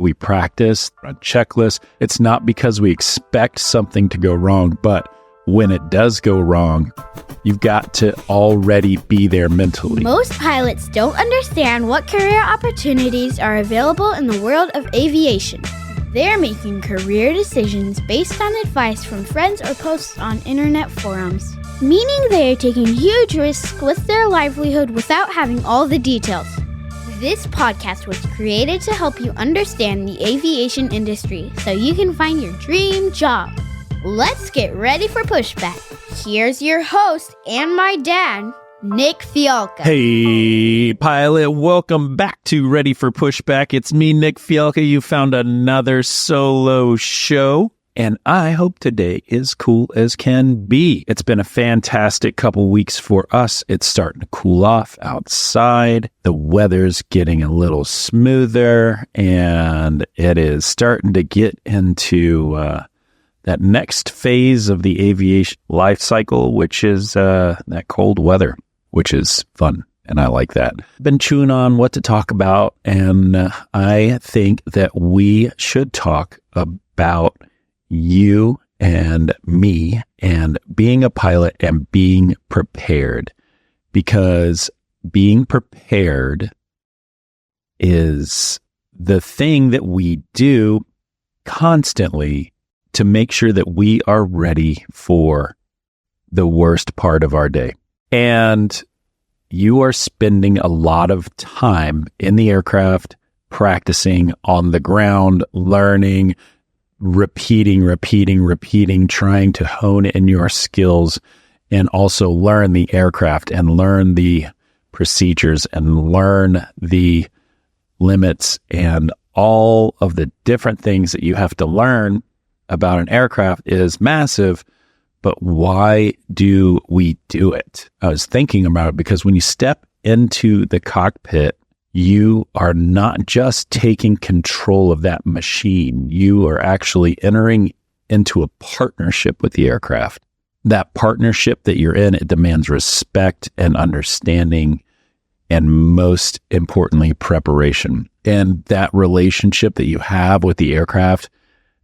We practice, run checklists. It's not because we expect something to go wrong, but when it does go wrong, you've got to already be there mentally. Most pilots don't understand what career opportunities are available in the world of aviation. They're making career decisions based on advice from friends or posts on internet forums, meaning they are taking huge risks with their livelihood without having all the details. This podcast was created to help you understand the aviation industry so you can find your dream job. Let's get ready for Pushback. Here's your host and my dad, Nick Fialka. Hey, pilot, welcome back to Ready for Pushback. It's me, Nick Fialka. You found another solo show, and I hope today is cool as can be. It's been a fantastic couple weeks for us. It's starting to cool off outside. The weather's getting a little smoother, and it is starting to get into that next phase of the aviation life cycle, which is that cold weather, which is fun. And I like that. Been chewing on what to talk about. And I think that we should talk about you and me and being a pilot and being prepared, because being prepared is the thing that we do constantly to make sure that we are ready for the worst part of our day. And you are spending a lot of time in the aircraft, practicing on the ground, learning, repeating, trying to hone in your skills and also learn the aircraft and learn the procedures and learn the limits and all of the different things that you have to learn about an aircraft is massive. But why do we do it? I was thinking about it because when you step into the cockpit, you are not just taking control of that machine. You are actually entering into a partnership with the aircraft. That partnership that you're in, it demands respect and understanding, and most importantly, preparation. And that relationship that you have with the aircraft,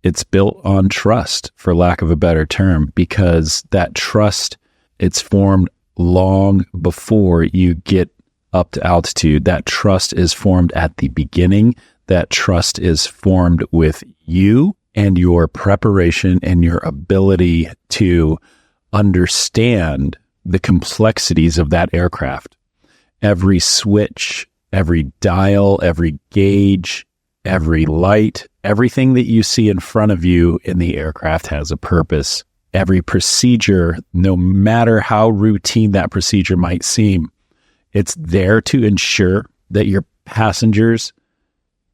it's built on trust, for lack of a better term, because that trust, it's formed long before you get up to altitude. That trust is formed at the beginning. That trust is formed with you and your preparation and your ability to understand the complexities of that aircraft. Every switch, every dial, every gauge, every light, everything that you see in front of you in the aircraft has a purpose. Every procedure, no matter how routine that procedure might seem, it's there to ensure that your passengers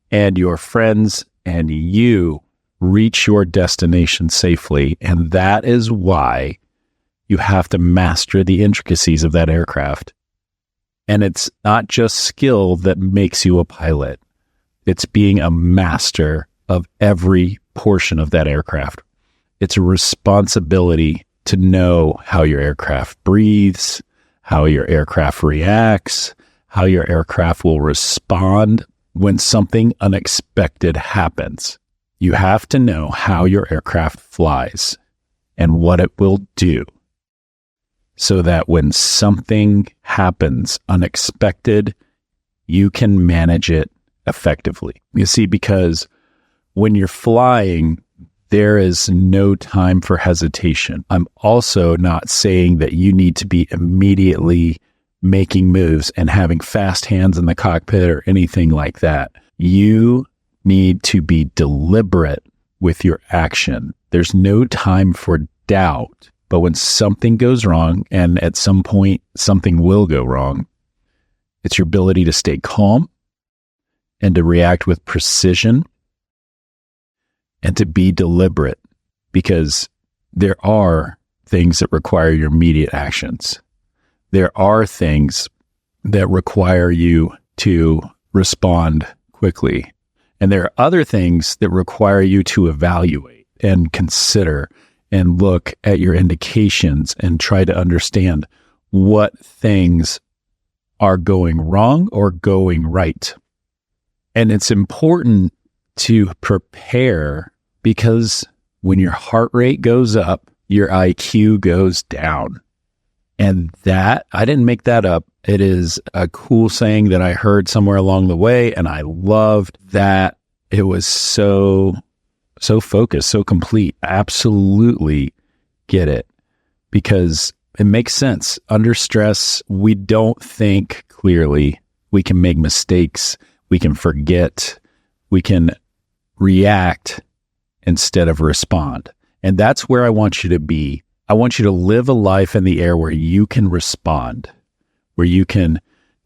and your friends and you reach your destination safely. And that is why you have to master the intricacies of that aircraft. And it's not just skill that makes you a pilot. It's being a master of every portion of that aircraft. It's a responsibility to know how your aircraft breathes, how your aircraft reacts, how your aircraft will respond when something unexpected happens. You have to know how your aircraft flies and what it will do, so that when something happens unexpected, you can manage it effectively. You see, because when you're flying, there is no time for hesitation. I'm also not saying that you need to be immediately making moves and having fast hands in the cockpit or anything like that. You need to be deliberate with your action. There's no time for doubt. But when something goes wrong, and at some point something will go wrong, it's your ability to stay calm and to react with precision and to be deliberate, because there are things that require your immediate actions. There are things that require you to respond quickly. And there are other things that require you to evaluate and consider and look at your indications and try to understand what things are going wrong or going right. And it's important to prepare, because when your heart rate goes up, your IQ goes down. And that, I didn't make that up. It is a cool saying that I heard somewhere along the way, and I loved that. It was so focused, so complete. Absolutely get it, because it makes sense. Under stress, we don't think clearly. We can make mistakes. We can forget. We can react instead of respond. And that's where I want you to be. I want you to live a life in the air where you can respond, where you can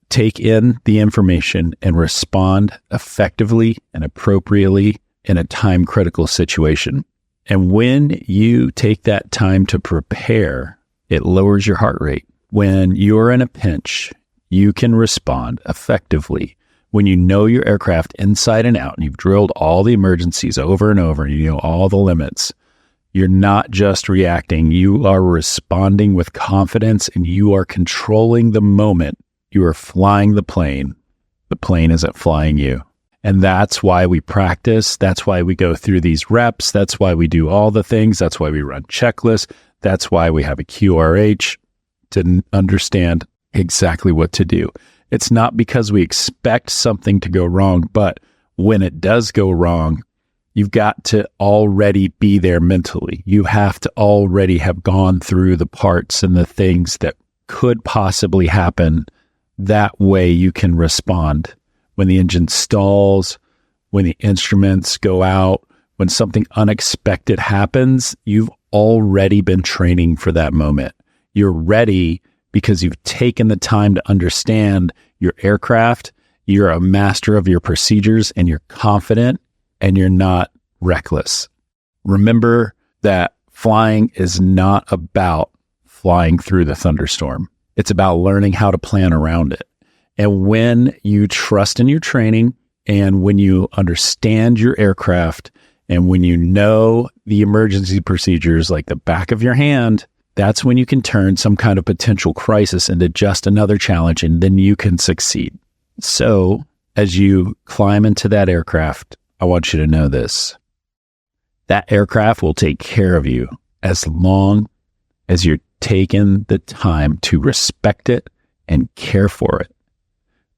take in the information and respond effectively and appropriately in a time-critical situation. And when you take that time to prepare, it lowers your heart rate. When you're in a pinch, you can respond effectively. When you know your aircraft inside and out, and you've drilled all the emergencies over and over, and you know all the limits, you're not just reacting, you are responding with confidence, and you are controlling the moment. You are flying the plane. The plane isn't flying you. And that's why we practice. That's why we go through these reps. That's why we do all the things. That's why we run checklists. That's why we have a QRH to understand exactly what to do. It's not because we expect something to go wrong, but when it does go wrong, you've got to already be there mentally. You have to already have gone through the parts and the things that could possibly happen. That way you can respond. When the engine stalls, when the instruments go out, when something unexpected happens, you've already been training for that moment. You're ready because you've taken the time to understand your aircraft. You're a master of your procedures, and you're confident, and you're not reckless. Remember that flying is not about flying through the thunderstorm. It's about learning how to plan around it. And when you trust in your training, and when you understand your aircraft, and when you know the emergency procedures like the back of your hand, that's when you can turn some kind of potential crisis into just another challenge, and then you can succeed. So as you climb into that aircraft, I want you to know this. That aircraft will take care of you as long as you're taking the time to respect it and care for it.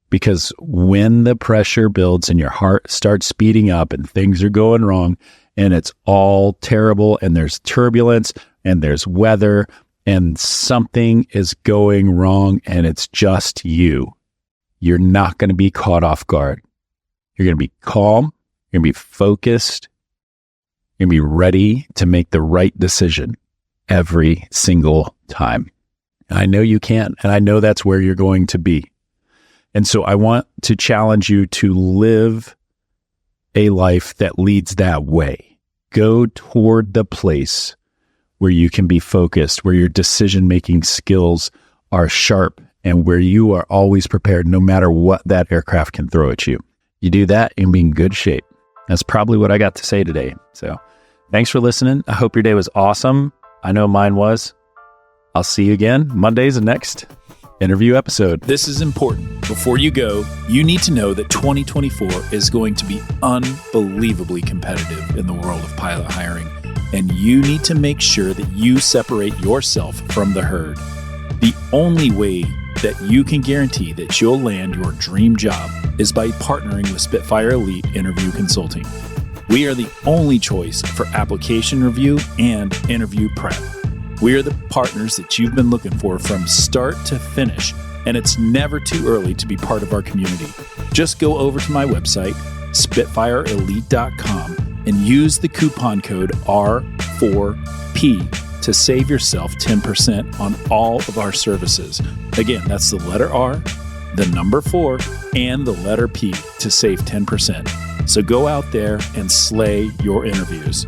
Because when the pressure builds and your heart starts speeding up and things are going wrong and it's all terrible and there's turbulence and there's weather and something is going wrong and it's just you, you're not going to be caught off guard. You're going to be calm. You're going to be focused. You're going to be ready to make the right decision every single time. And I know you can, and I know that's where you're going to be. And so I want to challenge you to live a life that leads that way. Go toward the place where you can be focused, where your decision-making skills are sharp, and where you are always prepared no matter what that aircraft can throw at you. You do that and be in good shape. That's probably what I got to say today. So thanks for listening. I hope your day was awesome. I know mine was. I'll see you again Monday's the next interview episode. This is important. Before you go, you need to know that 2024 is going to be unbelievably competitive in the world of pilot hiring, and you need to make sure that you separate yourself from the herd. The only way that you can guarantee that you'll land your dream job is by partnering with Spitfire Elite Interview Consulting. We are the only choice for application review and interview prep. We are the partners that you've been looking for from start to finish, and it's never too early to be part of our community. Just go over to my website, spitfireelite.com, and use the coupon code R4P to save yourself 10% on all of our services. Again, that's the letter R, the number 4, and the letter P to save 10%. So go out there and slay your interviews.